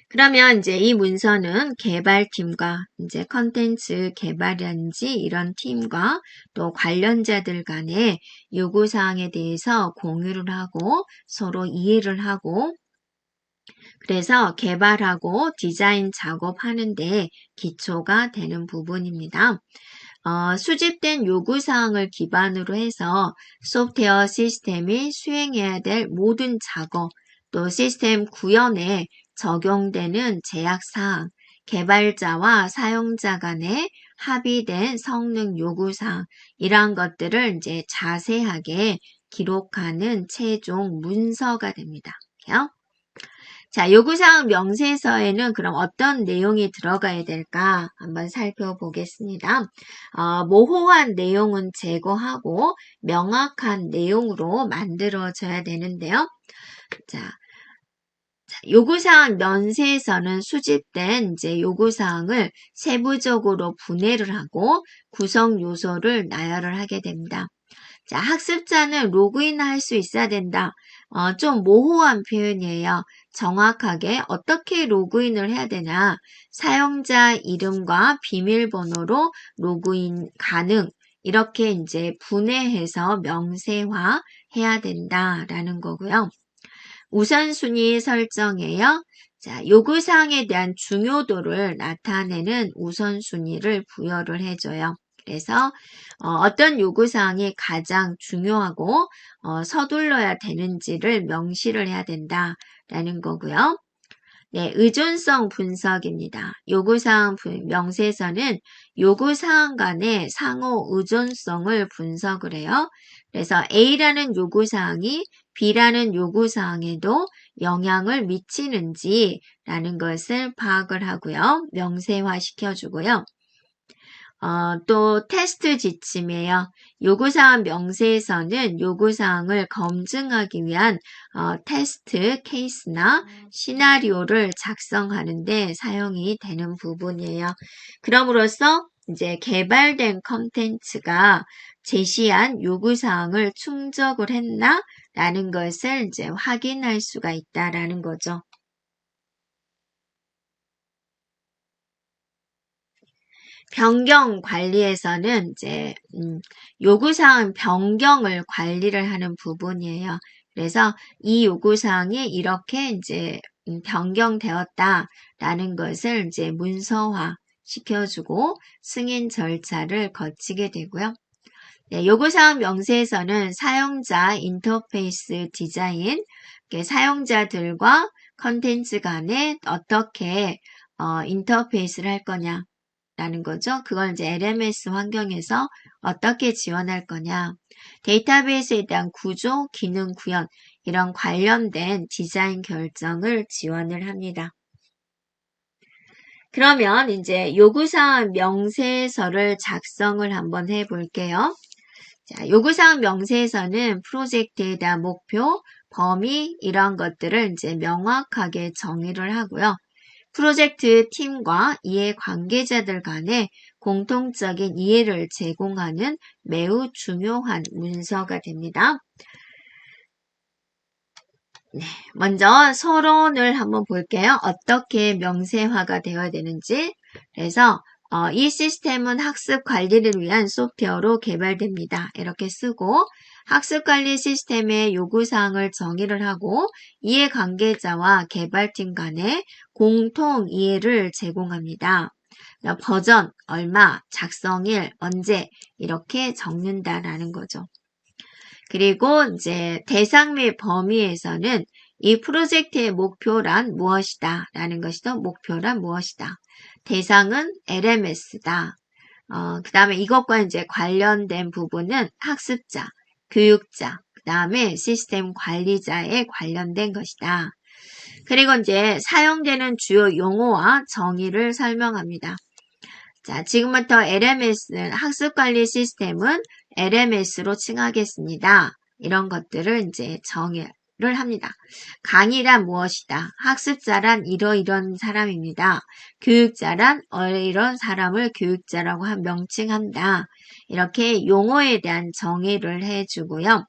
그러면 이제 이 문서는 개발팀과 이제 컨텐츠 개발이라든지 이런 팀과 또 관련자들 간의 요구사항에 대해서 공유를 하고 서로 이해를 하고 그래서 개발하고 디자인 작업하는데 기초가 되는 부분입니다. 수집된 요구사항을 기반으로 해서 소프트웨어 시스템이 수행해야 될 모든 작업, 또 시스템 구현에 적용되는 제약사항, 개발자와 사용자 간에 합의된 성능 요구사항, 이러한 것들을 이제 자세하게 기록하는 최종 문서가 됩니다. 자, 요구사항 명세서에는 그럼 어떤 내용이 들어가야 될까 한번 살펴보겠습니다. 모호한 내용은 제거하고 명확한 내용으로 만들어져야 되는데요. 자, 요구사항 명세서는 수집된 이제 요구사항을 세부적으로 분해를 하고 구성 요소를 나열을 하게 됩니다. 자, 학습자는 로그인할 수 있어야 된다. 좀 모호한 표현이에요. 정확하게 어떻게 로그인을 해야 되냐. 사용자 이름과 비밀번호로 로그인 가능. 이렇게 이제 분해해서 명세화 해야 된다라는 거고요. 우선순위 설정에요. 자, 요구사항에 대한 중요도를 나타내는 우선순위를 부여를 해줘요. 그래서 어떤 요구사항이 가장 중요하고 서둘러야 되는지를 명시를 해야 된다라는 거고요. 네, 의존성 분석입니다. 요구사항 명세서는 요구사항 간의 상호 의존성을 분석을 해요. 그래서 A라는 요구사항이 B라는 요구사항에도 영향을 미치는지라는 것을 파악을 하고요. 명세화 시켜주고요. 또 테스트 지침이에요. 요구사항 명세에서는 요구사항을 검증하기 위한 테스트 케이스나 시나리오를 작성하는 데 사용이 되는 부분이에요. 그럼으로써 이제 개발된 컨텐츠가 제시한 요구사항을 충족을 했나? 라는 것을 이제 확인할 수가 있다라는 거죠. 변경 관리에서는 이제 요구사항 변경을 관리를 하는 부분이에요. 그래서 이 요구사항이 이렇게 이제 변경되었다라는 것을 이제 문서화 시켜주고 승인 절차를 거치게 되고요. 네, 요구사항 명세에서는 사용자 인터페이스 디자인, 사용자들과 컨텐츠 간에 어떻게 인터페이스를 할 거냐 라는 거죠. 그걸 이제 LMS 환경에서 어떻게 지원할 거냐. 데이터베이스에 대한 구조, 기능 구현, 이런 관련된 디자인 결정을 지원을 합니다. 그러면 이제 요구사항 명세서를 작성을 한번 해볼게요. 자, 요구사항 명세에서는 프로젝트에 대한 목표, 범위, 이런 것들을 이제 명확하게 정의를 하고요. 프로젝트 팀과 이해 관계자들 간의 공통적인 이해를 제공하는 매우 중요한 문서가 됩니다. 네, 먼저 서론을 한번 볼게요. 어떻게 명세화가 되어야 되는지. 그래서 이 시스템은 학습 관리를 위한 소프트웨어로 개발됩니다. 이렇게 쓰고 학습관리 시스템의 요구사항을 정의를 하고 이해관계자와 개발팀 간의 공통 이해를 제공합니다. 버전, 얼마, 작성일, 언제 이렇게 적는다라는 거죠. 그리고 이제 대상 및 범위에서는 이 프로젝트의 목표란 무엇이다 라는 것이죠. 목표란 무엇이다. 대상은 LMS다. 그 다음에 이것과 이제 관련된 부분은 학습자, 교육자, 그 다음에 시스템 관리자에 관련된 것이다. 그리고 이제 사용되는 주요 용어와 정의를 설명합니다. 자, 지금부터 LMS는 학습관리 시스템은 LMS로 칭하겠습니다. 이런 것들을 이제 정의를 합니다. 강의란 무엇이다? 학습자란 이러이런 사람입니다. 교육자란 이런 사람을 교육자라고 명칭한다. 이렇게 용어에 대한 정의를 해주고요.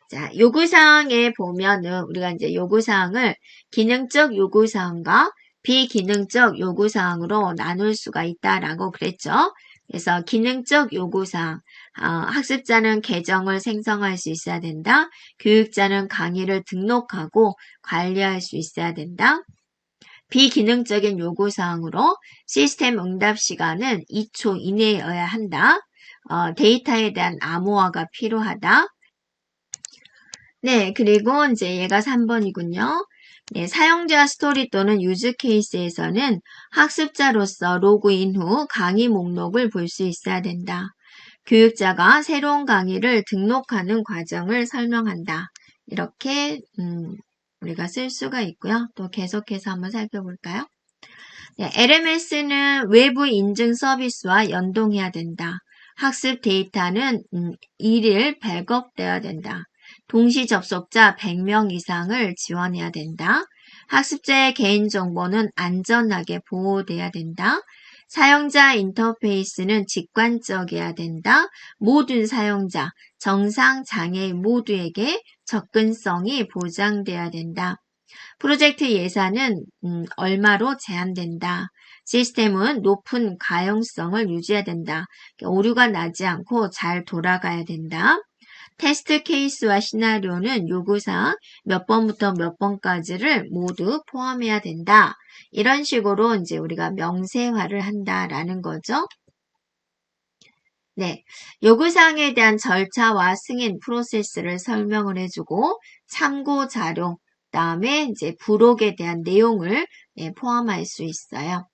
자, 요구사항에 보면은 우리가 이제 요구사항을 기능적 요구사항과 비기능적 요구사항으로 나눌 수가 있다라고 그랬죠. 그래서 기능적 요구사항, 학습자는 계정을 생성할 수 있어야 된다. 교육자는 강의를 등록하고 관리할 수 있어야 된다. 비기능적인 요구사항으로 시스템 응답 시간은 2초 이내여야 한다. 데이터에 대한 암호화가 필요하다. 네, 그리고 이제 얘가 3번이군요. 네, 사용자 스토리 또는 유즈 케이스에서는 학습자로서 로그인 후 강의 목록을 볼 수 있어야 된다. 교육자가 새로운 강의를 등록하는 과정을 설명한다. 이렇게 우리가 쓸 수가 있고요. 또 계속해서 한번 살펴볼까요? 네, LMS는 외부 인증 서비스와 연동해야 된다. 학습 데이터는 1일 백업되어야 된다. 동시 접속자 100명 이상을 지원해야 된다. 학습자의 개인정보는 안전하게 보호돼야 된다. 사용자 인터페이스는 직관적이어야 된다. 모든 사용자, 정상, 장애인 모두에게 접근성이 보장돼야 된다. 프로젝트 예산은 얼마로 제한된다. 시스템은 높은 가용성을 유지해야 된다. 오류가 나지 않고 잘 돌아가야 된다. 테스트 케이스와 시나리오는 요구사항 몇 번부터 몇 번까지를 모두 포함해야 된다. 이런 식으로 이제 우리가 명세화를 한다라는 거죠. 네, 요구사항에 대한 절차와 승인 프로세스를 설명을 해주고 참고 자료, 그다음에 이제 부록에 대한 내용을 포함할 수 있어요.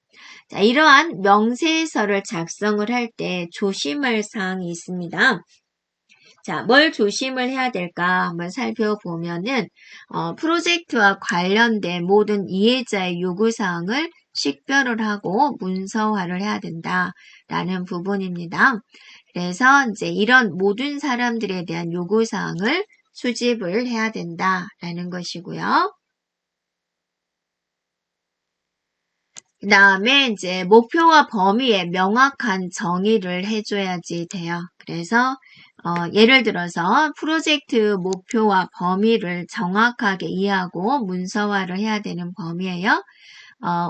자, 이러한 명세서를 작성을 할 때 조심할 사항이 있습니다. 자, 뭘 조심을 해야 될까 한번 살펴보면은 프로젝트와 관련된 모든 이해자의 요구사항을 식별을 하고 문서화를 해야 된다라는 부분입니다. 그래서 이제 이런 모든 사람들에 대한 요구사항을 수집을 해야 된다라는 것이고요. 그 다음에 이제 목표와 범위에 명확한 정의를 해줘야지 돼요. 그래서 예를 들어서 프로젝트 목표와 범위를 정확하게 이해하고 문서화를 해야 되는 범위예요.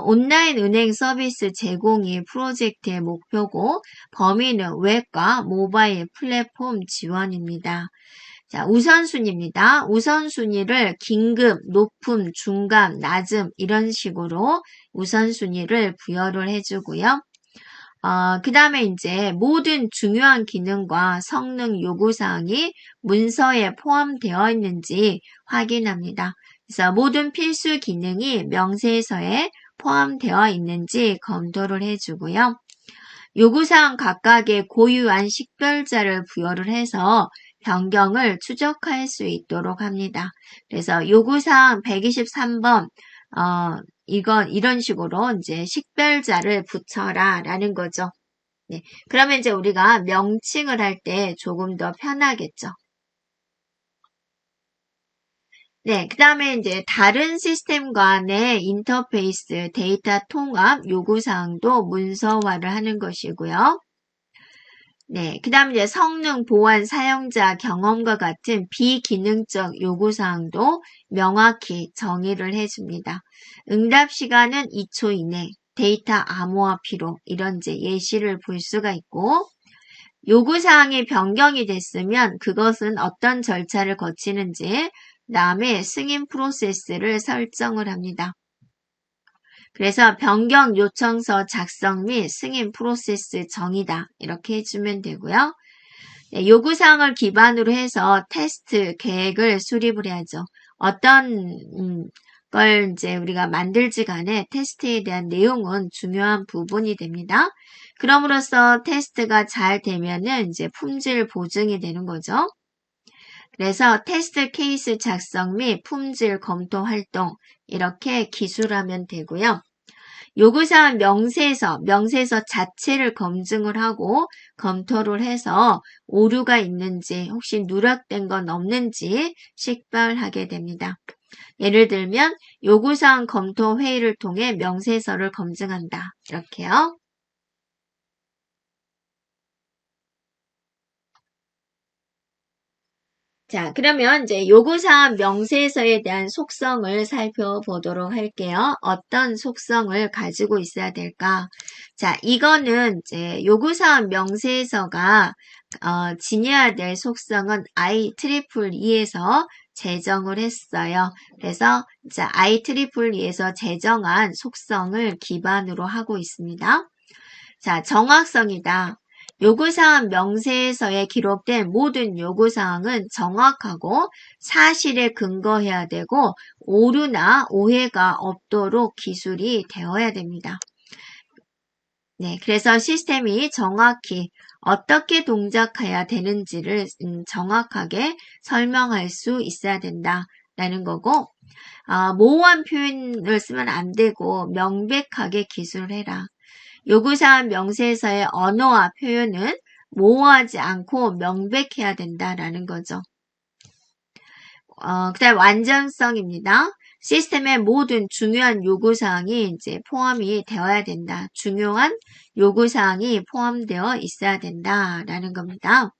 온라인 은행 서비스 제공이 프로젝트의 목표고 범위는 웹과 모바일 플랫폼 지원입니다. 자, 우선순위입니다. 우선순위를 긴급, 높음, 중간, 낮음 이런 식으로 우선순위를 부여를 해주고요. 그 다음에 이제 모든 중요한 기능과 성능 요구사항이 문서에 포함되어 있는지 확인합니다. 그래서 모든 필수 기능이 명세서에 포함되어 있는지 검토를 해주고요. 요구사항 각각의 고유한 식별자를 부여를 해서 변경을 추적할 수 있도록 합니다. 그래서 요구사항 123번, 이런 식으로 이제 식별자를 붙여라 라는 거죠. 네. 그러면 이제 우리가 명칭을 할 때 조금 더 편하겠죠. 네. 그 다음에 이제 다른 시스템 간의 인터페이스, 데이터 통합 요구사항도 문서화를 하는 것이고요. 네. 그 다음에 이제 성능, 보안, 사용자 경험과 같은 비기능적 요구사항도 명확히 정의를 해줍니다. 응답 시간은 2초 이내, 데이터 암호화 필요, 이런 이제 예시를 볼 수가 있고, 요구사항이 변경이 됐으면 그것은 어떤 절차를 거치는지, 그다음에 승인 프로세스를 설정을 합니다. 그래서 변경 요청서 작성 및 승인 프로세스 정의다. 이렇게 해주면 되고요. 네, 요구사항을 기반으로 해서 테스트 계획을 수립을 해야죠. 어떤 걸 이제 우리가 만들지 간에 테스트에 대한 내용은 중요한 부분이 됩니다. 그럼으로써 테스트가 잘 되면은 이제 품질 보증이 되는 거죠. 그래서 테스트 케이스 작성 및 품질 검토 활동 이렇게 기술하면 되고요. 요구사항 명세서 자체를 검증을 하고 검토를 해서 오류가 있는지 혹시 누락된 건 없는지 식별하게 됩니다. 예를 들면 요구사항 검토 회의를 통해 명세서를 검증한다. 이렇게요. 자, 그러면 이제 요구사항 명세서에 대한 속성을 살펴보도록 할게요. 어떤 속성을 가지고 있어야 될까? 자, 이거는 이제 요구사항 명세서가 지녀야 될 속성은 IEEE에서 제정을 했어요. 그래서 이제 IEEE에서 제정한 속성을 기반으로 하고 있습니다. 자, 정확성이다. 요구사항 명세서에 기록된 모든 요구사항은 정확하고 사실에 근거해야 되고 오류나 오해가 없도록 기술이 되어야 됩니다. 네, 그래서 시스템이 정확히 어떻게 동작해야 되는지를 정확하게 설명할 수 있어야 된다라는 거고 모호한 표현을 쓰면 안 되고 명백하게 기술해라. 요구사항 명세서의 언어와 표현은 모호하지 않고 명백해야 된다라는 거죠. 그다음 완전성입니다. 시스템의 모든 중요한 요구사항이 이제 포함이 되어야 된다. 중요한 요구사항이 포함되어 있어야 된다라는 겁니다.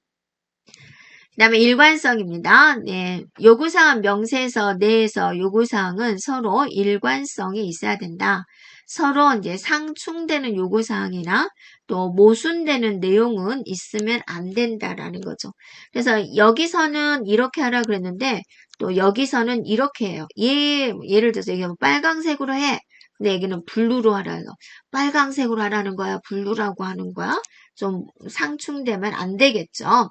그 다음에 일관성입니다. 네, 요구사항 명세서 내에서 요구사항은 서로 일관성이 있어야 된다. 서로 이제 상충되는 요구사항이나 또 모순되는 내용은 있으면 안 된다라는 거죠. 그래서 여기서는 이렇게 하라 그랬는데 또 여기서는 이렇게 해요. 예를 들어서 이게 빨강색으로 해. 근데 여기는 블루로 하라요. 빨강색으로 하라는 거야? 블루라고 하는 거야? 좀 상충되면 안 되겠죠.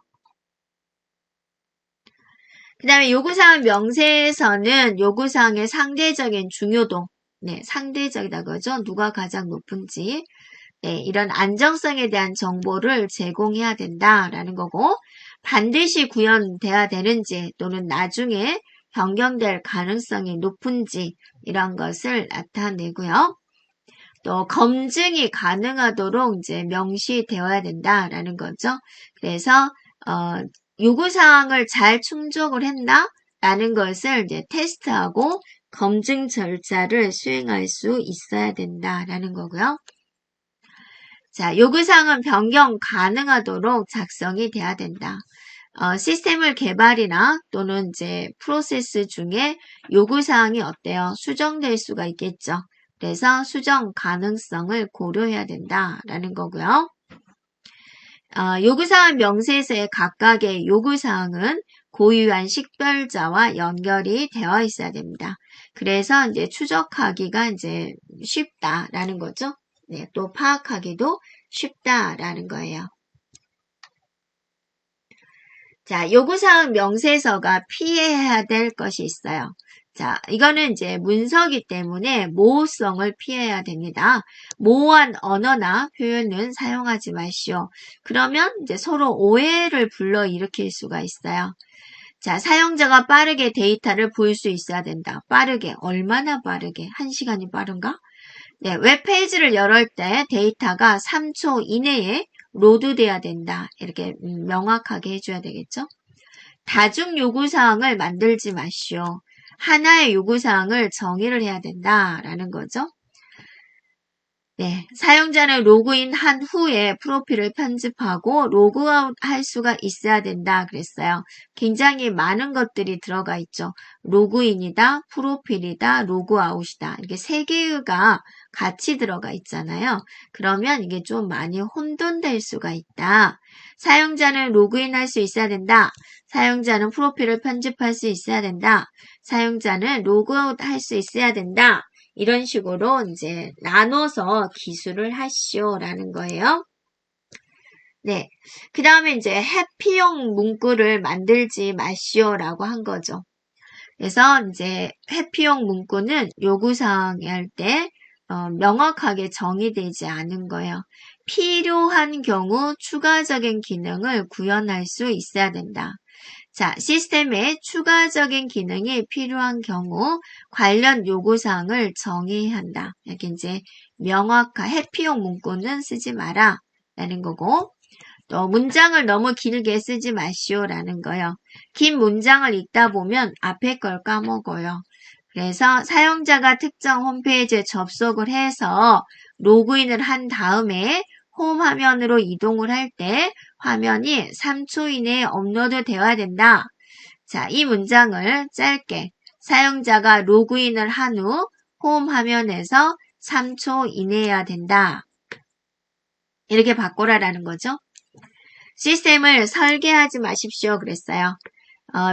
그 다음에 요구사항 명세에서는 요구사항의 상대적인 중요도, 네, 상대적이다 그러죠. 누가 가장 높은지, 네, 이런 안정성에 대한 정보를 제공해야 된다라는 거고, 반드시 구현돼야 되는지 또는 나중에 변경될 가능성이 높은지 이런 것을 나타내고요. 또 검증이 가능하도록 이제 명시되어야 된다라는 거죠. 그래서 요구사항을 잘 충족을 했나? 라는 것을 이제 테스트하고 검증 절차를 수행할 수 있어야 된다라는 거고요. 자, 요구사항은 변경 가능하도록 작성이 돼야 된다. 시스템을 개발이나 또는 이제 프로세스 중에 요구사항이 어때요? 수정될 수가 있겠죠. 그래서 수정 가능성을 고려해야 된다라는 거고요. 요구사항 명세서의 각각의 요구사항은 고유한 식별자와 연결이 되어 있어야 됩니다. 그래서 이제 추적하기가 이제 쉽다라는 거죠. 네, 또 파악하기도 쉽다라는 거예요. 자, 요구사항 명세서가 피해야 될 것이 있어요. 자, 이거는 이제 문서기 때문에 모호성을 피해야 됩니다. 모호한 언어나 표현은 사용하지 마시오. 그러면 이제 서로 오해를 불러일으킬 수가 있어요. 자, 사용자가 빠르게 데이터를 볼 수 있어야 된다. 빠르게, 얼마나 빠르게? 1시간이 빠른가? 네, 웹페이지를 열을 때 데이터가 3초 이내에 로드돼야 된다. 이렇게 명확하게 해줘야 되겠죠? 다중 요구사항을 만들지 마시오. 하나의 요구사항을 정의를 해야 된다라는 거죠. 네, 사용자는 로그인 한 후에 프로필을 편집하고 로그아웃 할 수가 있어야 된다 그랬어요. 굉장히 많은 것들이 들어가 있죠. 로그인이다, 프로필이다, 로그아웃이다. 이게 세 개가 같이 들어가 있잖아요. 그러면 이게 좀 많이 혼돈될 수가 있다. 사용자는 로그인 할 수 있어야 된다. 사용자는 프로필을 편집할 수 있어야 된다. 사용자는 로그아웃 할 수 있어야 된다. 이런 식으로 이제 나눠서 기술을 하시오라는 거예요. 네. 그 다음에 이제 해피용 문구를 만들지 마시오라고 한 거죠. 그래서 이제 해피용 문구는 요구사항이 할 때 명확하게 정의되지 않은 거예요. 필요한 경우 추가적인 기능을 구현할 수 있어야 된다. 자, 시스템에 추가적인 기능이 필요한 경우 관련 요구사항을 정의해야 한다. 여기 이제 명확한 해피용 문구는 쓰지 마라 라는 거고, 또 문장을 너무 길게 쓰지 마시오라는 거예요. 긴 문장을 읽다 보면 앞에 걸 까먹어요. 그래서 사용자가 특정 홈페이지에 접속을 해서 로그인을 한 다음에 홈 화면으로 이동을 할 때 화면이 3초 이내에 업로드 되어야 된다. 자, 이 문장을 짧게 사용자가 로그인을 한 후 홈 화면에서 3초 이내여야 된다. 이렇게 바꿔라라는 거죠. 시스템을 설계하지 마십시오 그랬어요.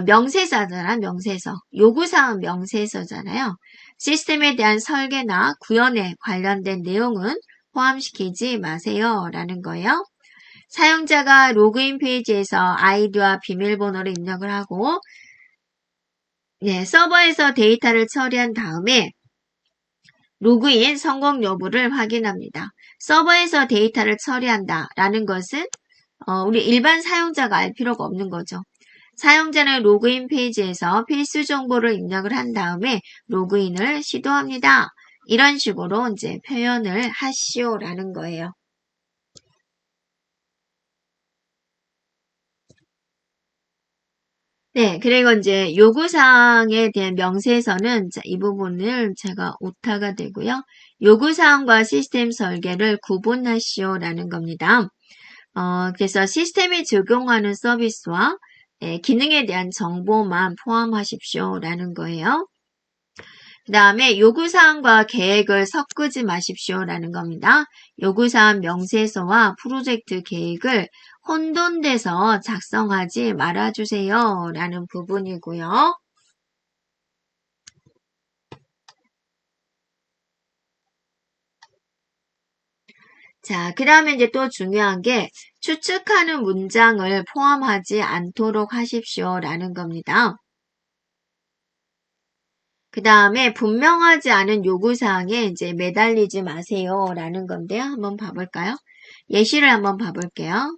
명세서잖아, 명세서. 요구사항은 명세서잖아요. 시스템에 대한 설계나 구현에 관련된 내용은 포함시키지 마세요 라는 거예요. 사용자가 로그인 페이지에서 아이디와 비밀번호를 입력을 하고 서버에서 데이터를 처리한 다음에 로그인 성공 여부를 확인합니다. 서버에서 데이터를 처리한다 라는 것은 우리 일반 사용자가 알 필요가 없는 거죠. 사용자는 로그인 페이지에서 필수 정보를 입력을 한 다음에 로그인을 시도합니다. 이런 식으로 이제 표현을 하시오라는 거예요. 네, 그리고 이제 요구사항에 대한 명세서는 이 부분을 제가 오타가 되고요. 요구사항과 시스템 설계를 구분하시오라는 겁니다. 그래서 시스템이 적용하는 서비스와 기능에 대한 정보만 포함하십시오라는 거예요. 그 다음에 요구사항과 계획을 섞지 마십시오라는 겁니다. 요구사항 명세서와 프로젝트 계획을 혼돈돼서 작성하지 말아주세요 라는 부분이고요. 자, 그 다음에 이제 또 중요한 게 추측하는 문장을 포함하지 않도록 하십시오라는 겁니다. 그 다음에 분명하지 않은 요구사항에 이제 매달리지 마세요라는 건데요. 한번 봐볼까요? 예시를 한번 봐볼게요.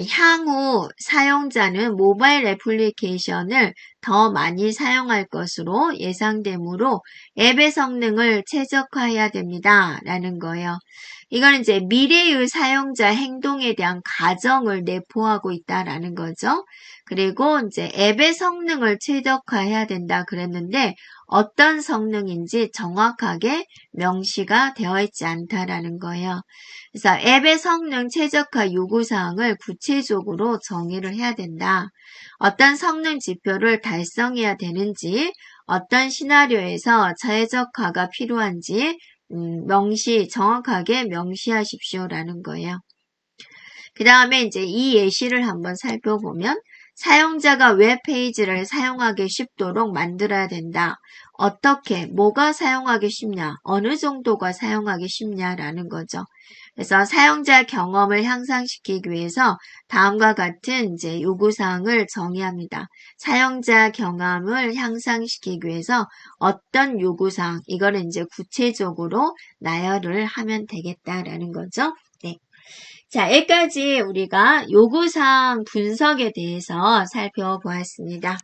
향후 사용자는 모바일 애플리케이션을 더 많이 사용할 것으로 예상되므로 앱의 성능을 최적화해야 됩니다. 라는 거예요. 이건 이제 미래의 사용자 행동에 대한 가정을 내포하고 있다라는 거죠. 그리고 이제 앱의 성능을 최적화해야 된다 그랬는데 어떤 성능인지 정확하게 명시가 되어 있지 않다라는 거예요. 그래서 앱의 성능 최적화 요구사항을 구체적으로 정의를 해야 된다. 어떤 성능 지표를 달성해야 되는지, 어떤 시나리오에서 최적화가 필요한지 정확하게 명시하십시오라는 거예요. 그 다음에 이제 이 예시를 한번 살펴보면 사용자가 웹페이지를 사용하기 쉽도록 만들어야 된다. 어떻게, 뭐가 사용하기 쉽냐, 어느 정도가 사용하기 쉽냐라는 거죠. 그래서 사용자 경험을 향상시키기 위해서 다음과 같은 이제 요구사항을 정의합니다. 사용자 경험을 향상시키기 위해서 어떤 요구사항, 이거를 이제 구체적으로 나열을 하면 되겠다라는 거죠. 네. 자, 여기까지 우리가 요구사항 분석에 대해서 살펴보았습니다.